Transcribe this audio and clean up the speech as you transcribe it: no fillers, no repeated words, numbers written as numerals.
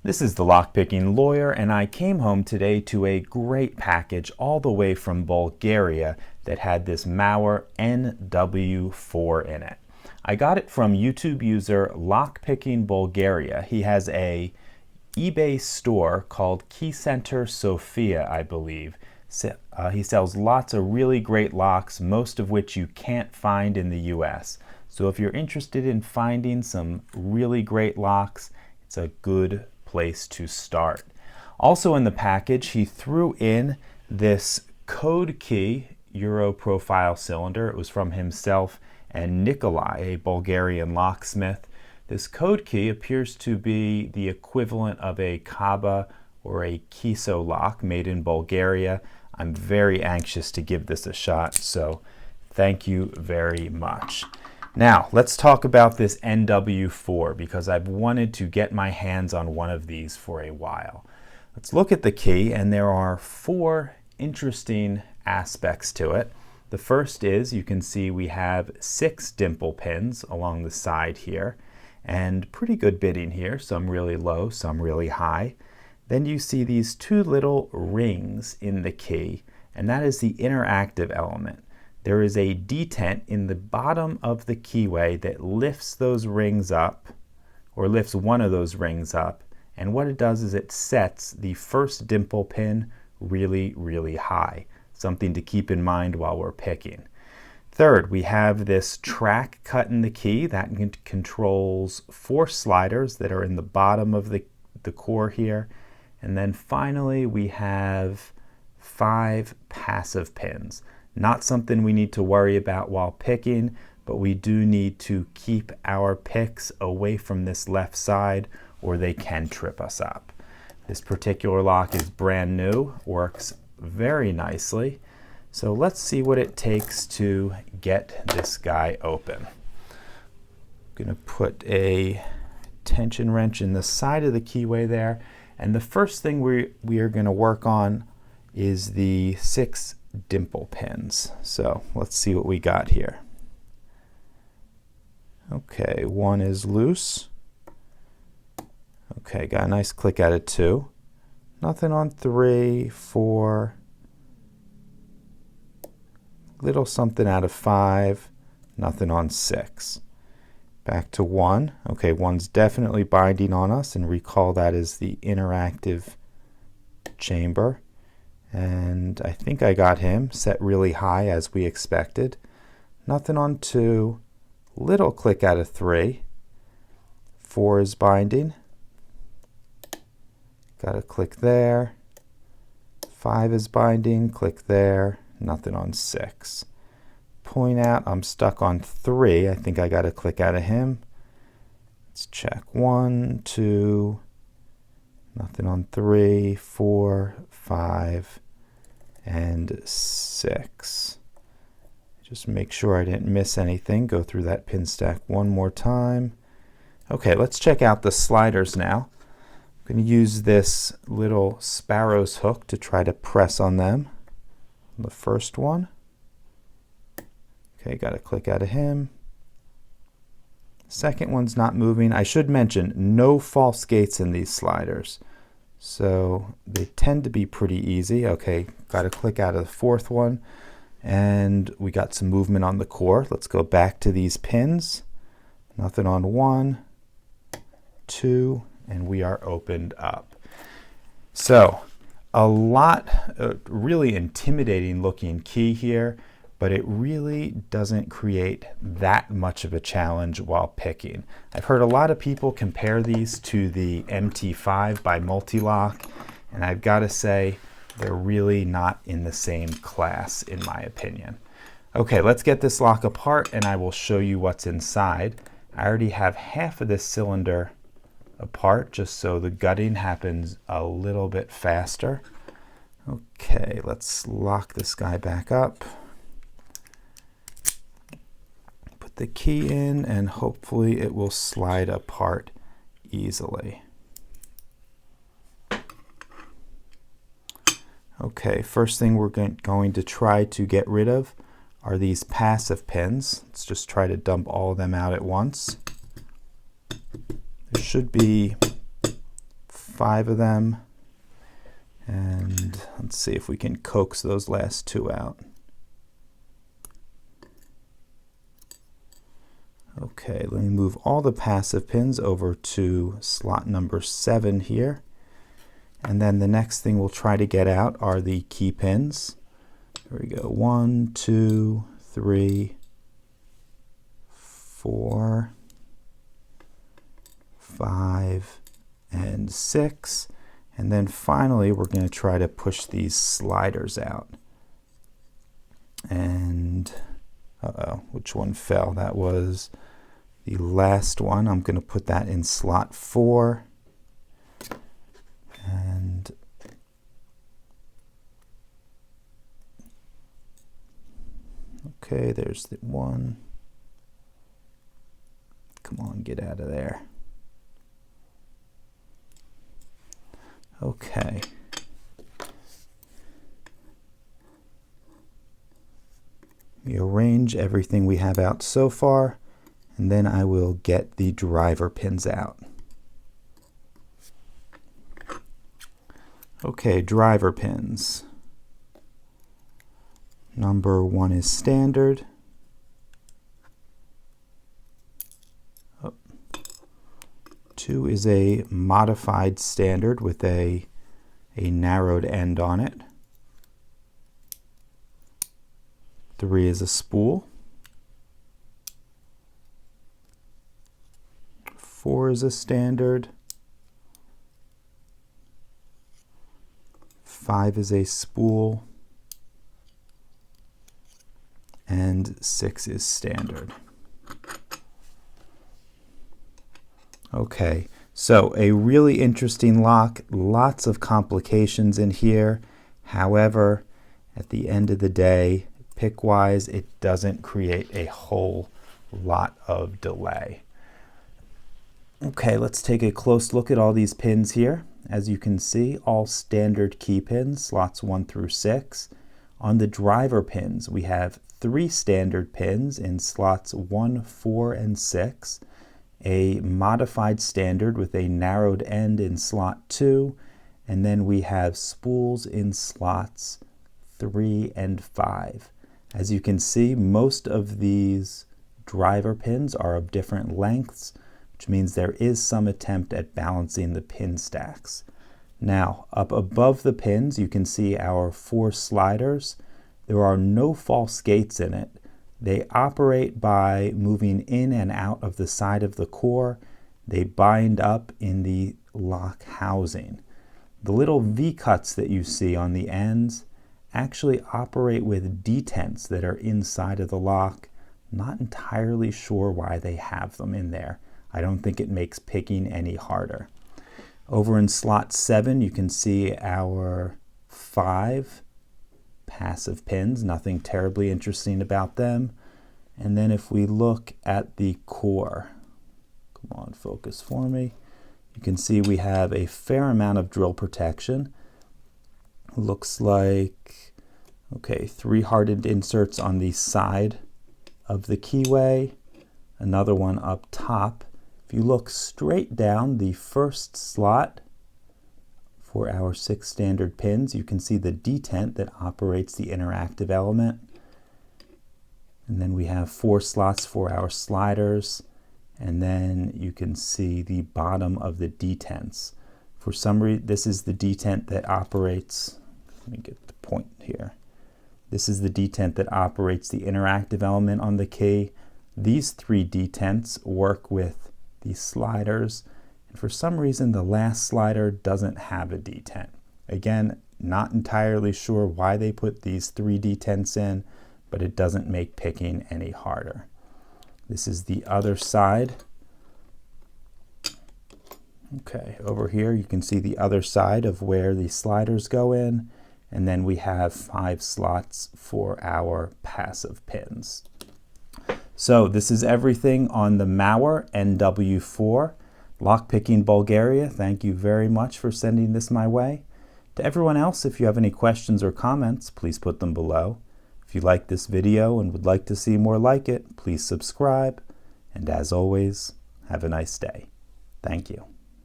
This is the Lockpicking Lawyer, and I came home today to a great package all the way from Bulgaria that had this malware NW4 in it. I got it from YouTube user Lockpicking Bulgaria. He has a eBay store called Key Center Sofia, I believe. He sells lots of really great locks, most of which you can't find in the US. So if you're interested in finding some really great locks, it's a good place to start. Also in the package, he threw in this code key Euro profile cylinder. It was from himself and Nikolai, a Bulgarian locksmith. This code key appears to be the equivalent of a Kaba or a Kiso lock made in Bulgaria. I'm very anxious to give this a shot, so thank you very much. Now, let's talk about this NW4 because I've wanted to get my hands on one of these for a while. Let's look at the key, and there are four interesting aspects to it. The first is you can see we have 6 dimple pins along the side here, and pretty good bitting here, some really low, some really high. Then you see these 2 little rings in the key, and that is the interactive element. There is a detent in the bottom of the keyway that lifts those rings up, or lifts one of those rings up, and what it does is it sets the first dimple pin really, really high. Something to keep in mind while we're picking. Third, we have this track cut in the key that controls 4 sliders that are in the bottom of the core here. And then finally, we have 5 passive pins. Not something we need to worry about while picking, but we do need to keep our picks away from this left side or they can trip us up. This particular lock is brand new, works very nicely. So let's see what it takes to get this guy open. I'm going to put a tension wrench in the side of the keyway there. And the first thing we are going to work on is the 6 dimple pins. So let's see what we got here. Okay, 1 is loose. Okay, got a nice click out of 2. Nothing on 3, 4. Little something out of 5. Nothing on 6. Back to 1. Okay, 1's definitely binding on us, and recall that is the interactive chamber. And I think I got him set really high as we expected. Nothing on 2. Little click out of 3. 4 is binding. Got a click there. 5 is binding. Click there. Nothing on 6. Point out I'm stuck on 3. I think I got a click out of him. Let's check 1, 2. Nothing on 3, 4, 5, and 6. Just make sure I didn't miss anything. Go through that pin stack one more time. Okay, let's check out the sliders now. I'm going to use this little sparrow's hook to try to press on them. The first one. Okay, got a click out of him. Second one's not moving. I should mention no false gates in these sliders. So they tend to be pretty easy. Okay, got a click out of the fourth one. And we got some movement on the core. Let's go back to these pins. Nothing on 1, 2, and we are opened up. So a really intimidating looking key here, but it really doesn't create that much of a challenge while picking. I've heard a lot of people compare these to the MT5 by Multilock, and I've got to say they're really not in the same class in my opinion. Okay, let's get this lock apart and I will show you what's inside. I already have half of this cylinder apart just so the gutting happens a little bit faster. Okay, let's lock this guy back up. Put the key in and hopefully it will slide apart easily. Okay, first thing we're going to try to get rid of are these passive pins. Let's just try to dump all of them out at once. There should be 5 of them. And let's see if we can coax those last 2 out. Okay, let me move all the passive pins over to slot number 7 here. And then the next thing we'll try to get out are the key pins. There we go. 1, 2, 3, 4, 5, and 6. And then finally, we're going to try to push these sliders out. And, which one fell? That was the last one. I'm going to put that in slot 4. And okay, there's the one. Come on, get out of there. Okay. We arrange everything we have out so far, and then I will get the driver pins out. Okay, driver pins. Number 1 is standard. 2 is a modified standard with a narrowed end on it. 3 is a spool. 4 is a standard. 5 is a spool. And 6 is standard. Okay, so a really interesting lock, lots of complications in here. However, at the end of the day, pick-wise, it doesn't create a whole lot of delay. Okay, let's take a close look at all these pins here. As you can see, all standard key pins, slots 1 through 6. On the driver pins, we have 3 standard pins in slots 1, 4, and 6. A modified standard with a narrowed end in slot 2, and then we have spools in slots 3 and 5. As you can see, most of these driver pins are of different lengths, which means there is some attempt at balancing the pin stacks. Now, up above the pins, you can see our 4 sliders. There are no false gates in it. They operate by moving in and out of the side of the core. They bind up in the lock housing. The little V-cuts that you see on the ends actually operate with detents that are inside of the lock. Not entirely sure why they have them in there. I don't think it makes picking any harder. Over in slot 7, you can see our 5 passive pins, nothing terribly interesting about them. And then if we look at the core, come on, focus for me, you can see we have a fair amount of drill protection. Looks like, okay, 3 hardened inserts on the side of the keyway, another one up top. If you look straight down the first slot for our 6 standard pins, you can see the detent that operates the interactive element. And then we have 4 slots for our sliders, and then you can see the bottom of the detents. For some reason, this is the detent that operates, let me get the point here. This is the detent that operates the interactive element on the key. These 3 detents work with the sliders, and for some reason the last slider doesn't have a detent. Again, not entirely sure why they put these 3 detents in, but it doesn't make picking any harder. This is the other side. Okay, over here you can see the other side of where the sliders go in, and then we have 5 slots for our passive pins. So this is everything on the Mauer NW4. Lockpicking Bulgaria, thank you very much for sending this my way. To everyone else, if you have any questions or comments, please put them below. If you like this video and would like to see more like it, please subscribe. And as always, have a nice day. Thank you.